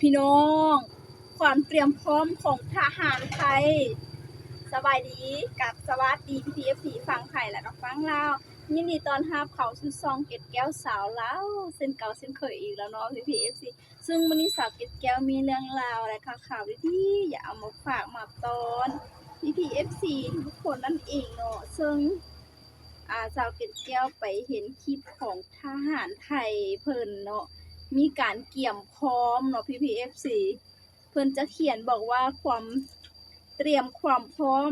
พี่น้องความเตรียมพร้อมของทหารไทยสบายดีกับสวัสดีพี่ๆ FC ฟังไทยและก็ฟังลาวยินดีต้อนรับเข้าสู่ช่องเกตแก้วสาวลาวเส้นเก่าเส้นเคยอีกแล้วเนาะพี่ๆ FC ซึ่งวันนี้สาวเกตแก้วมีเรื่องราวอะไรข่าวดีๆอย่าเอามาฝากมาตอนพี่ๆ FC ทุกคนนั่นเองเนาะซึ่งสาวเกตแก้วไปเห็นคลิปของทหารไทยเพิ่นเนาะมีการเกี่ยมพร้อมเนาะพี่ๆ FC เพิ่นจะเขียนบอกว่าเตรียมความพร้อม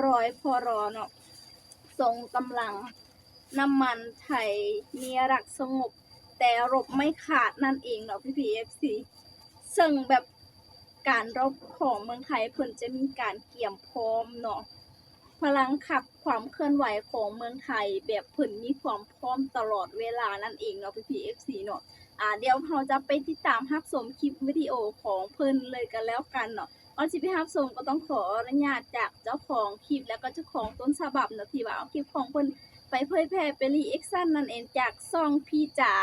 รอยพอรอเนาะส่งกำลังน้ำมันไทยมีรักสงบแต่รบไม่ขาดนั่นเองเนาะพี่ๆ FC ซึ่งแบบการรบของเมืองไทยเพิ่นจะมีการเกี่ยมพร้อมเนาะพลังขับความเคลื่อนไหวของเมืองไทยแบบเพิ่นมีความพร้อมตลอดเวลานั่นเองเนาะพี่ๆ FC เนาะเดี๋ยวเราจะไปติดตามรับชมคลิปวิดีโอของเพิ่นเลยกันแล้วกันเนาะก่อนสิไปรับชมก็ต้องขออนุญาตจากเจ้าของคลิปแล้วก็เจ้าของต้นฉบับเนาะที่ว่าเอาคลิปของเพิ่นไปเผยแพร่ไปรีแอคชั่นนั่นเองจากช่องพี่จ๋า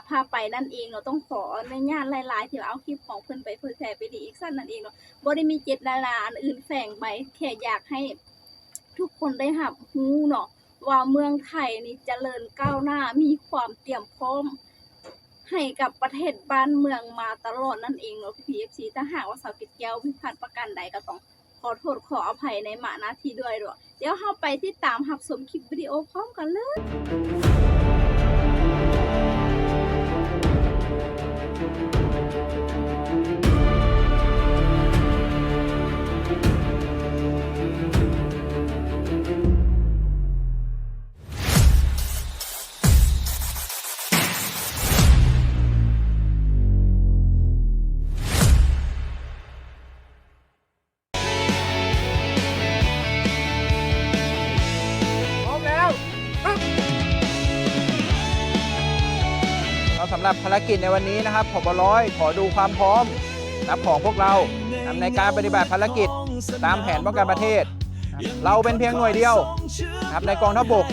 พาไปนั่นเองเนาะต้องขออนุญาตหลายๆที่ว่าเอาคลิปของเพิ่นไปเผยแพร่ไปรีแอคชั่นนั่นเองเนาะบ่ได้มีเจตนาอันอื่นแฝงไปแค่อยากให้ทุกคนได้รับรู้เนาะว่าเมืองไทยนี่เจริญก้าวหน้ามีความเตรียมพร้อมให้กับประเทศบ้านเมืองมาตลอดนั่นเองเนาะพี่ FC ถ้าหากว่าสาวเกตแก้วผิดพลาดประการใดก็ต้องขอโทษขออภัยในมาณที่ด้วยเนาะเดี๋ยวเราไปติดตามรับชมคลิปวิดีโอพร้อมกันเลยสำหรับภารกิจในวันนี้นะครับผบ.ร้อยขอดูความพร้อมของพวกเราในการปฏิบัติภารกิจตามแผนป้องกันประเทศเราเป็นเพียงหน่วยเดียวในกองทัพบก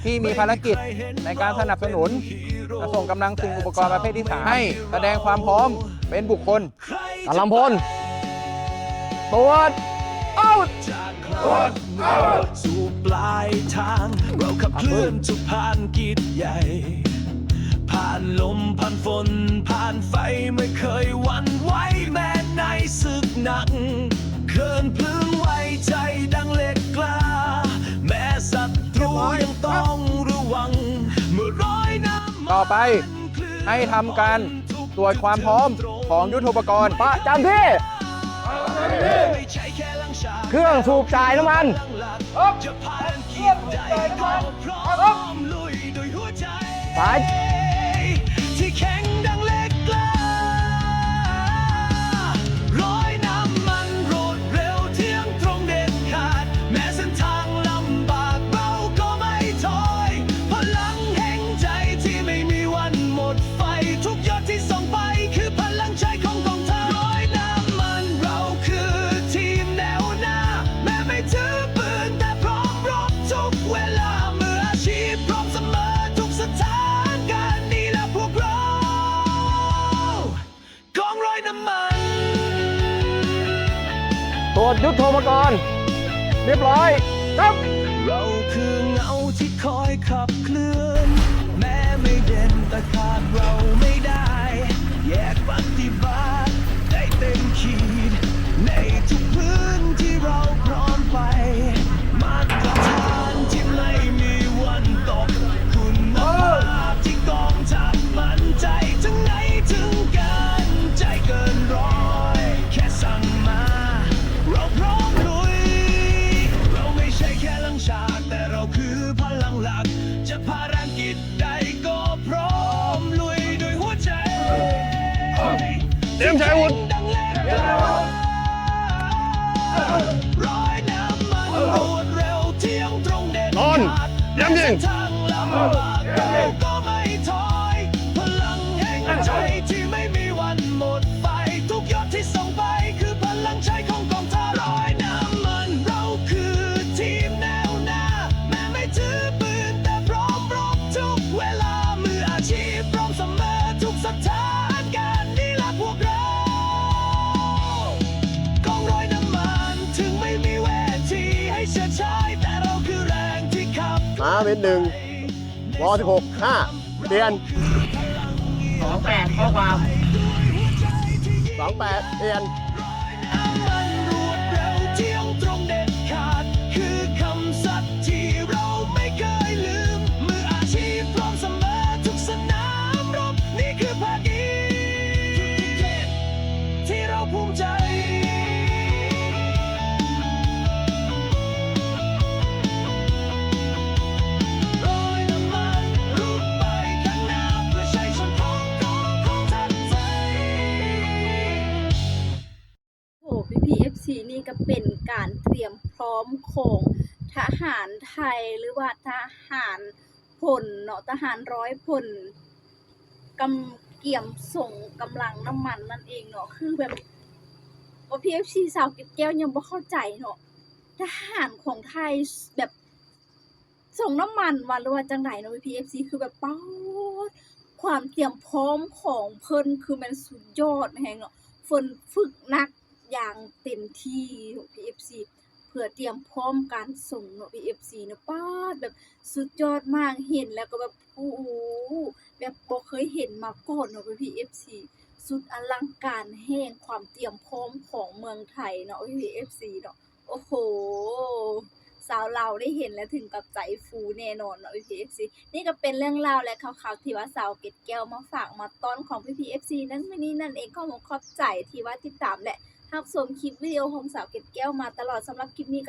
ที่มีภารกิจในการสนับสนุนส่งกำลังสิ่งอุปกรณ์ประเภทที่3ให้แสดงความพร้อมเป็นบุคคลกำลังพลตรวจเอาสู่ปลายทางเราขับเคลื่อนทุกภารกิจใหญ่ผ่านลมผ่านฝนผ่านไฟไม่เคยหวั่นไหวแม้ในศึกหนักเคลื่อนพลึงไว้ใจดังเหล็กกล้าแม้ศัตรูยังต้องระวังเมื่อร้อยน้ำต่อไปให้ทำการตรวจความพร้อมของยุทโธปกรณ์ประจำที่เครื่องสูบจ่ายน้ำมันไปที่แข็งดังเหล็กกล้าร้อยน้ำมันรวดเร็วเที่ยงตรงเด็ดขาดแม้เส้นทางลำบากเราก็ไม่ถอยพลังแห่งใจที่ไม่มีวันหมดไฟทุกยอดที่ส่งไปคือพลังใจของกองทัพร้อยน้ำมันเราคือทีมแนวหน้าแม้ไม่ถือปืนแต่พร้อมรบทุกเวลามืออาชีพพร้อมเสมอทุกสถานการณ์นี้และพวกเรากองร้อยน้ำมันตรวจยุทโธปกรณ์เรียบร้อยครับเราคือเงาที่คอยขับเคลื่อนแม้ไม่เด่นแต่ขาดเราไม่ได้แยกปฏิบัติได้เต็มขีดในทุกพื้นที่เราพร้อมไปมาตรฐานที่ไม่มีวันตกคุณภาพที่กองทัพมั่นใจถึงไหนถึงกันใจเกินร้อยแค่สั่งมาเราพร้อมลุยเราไม่ใช่แค่ลังฉากแต่เราคือพลังหลักจะภารกิจใดก็พร้อมลุยด้วยหัวใจเตรียมใช้อาวุธร้อยน้ำมันรวดเร็วเที่ยงตรงเด็ดนอนย้ำยิงทางลำบากเราก็ไม่ถอยพลังแห่งใจที่ไม่มีวันหมดไฟทุกยอดที่ส่งไปคือพลังใจของกองทัพร้อยน้ำมันเราคือทีมแนวหน้าแม้ไม่ถือปืนแต่พร้อมรบทุกเวลามืออาชีพพร้อมเสมอทุกสถาน เป็น1ว16 5เปลี่ยน28ข้อความ28เปลี่ยน มันรวดเร็วเที่ยงตรงเด็ดขาดคือคำสัตย์ที่เราไม่เคยลืมมืออาชีพพร้อมเสมอทุกสนามรบนี่คือภาคีที่เราภูมิใจโรยน้ำมันลุกไปข้างหน้าเพื่อชัยชนะของทัพไทย โอ้PPFC นี่ก็เป็นการเตรียมพร้อมของทหารไทยหรือว่าทหารพลเนาะทหารร้อยพลเกี่ยมส่งกำลังน้ำมันนั่นเองเนาะคือแบบว่า PFC สาวเก็บแก้วยังบ่เข้าใจเนาะทหารของไทยแบบส่งน้ำมันวันหรือว่าจังไดเนาะ PFC คือแบบป๊าดความเตรียมพร้อมของเพิ่นคือมันสุดยอดแฮงเนาะ ฝึกหนักอย่างเต็มที่เนาะ PFC เพื่อเตรียมพร้อมการส่งเนาะ PFC เนาะป๊าดแบบสุดยอดมากเห็นแล้วก็แบบโอ้โหแบบบ่เคยเห็นมาก่อนเนาะ PFC สุดอลังการแฮ่งความเตรียมพร้อมของเมืองไทยเนาะ PFC เนาะโอ้โหสาวเราวได้เห็นแล้วถึงกับใจฟูแน่นอนเนาะ PFC นี่ก็เป็นเรื่องราวและข่าวๆที่ว่าสาวเกร็ดแก้วมาฝากมาต้อนของ PPFC นั้นมื้อนี้นั่นเองก็ขอบใจที่ว่าติดตามและรับชมคลิปวิดีโอของสาวเกร็ดแก้วมาตลอดสำหรับคลิปนี้ก็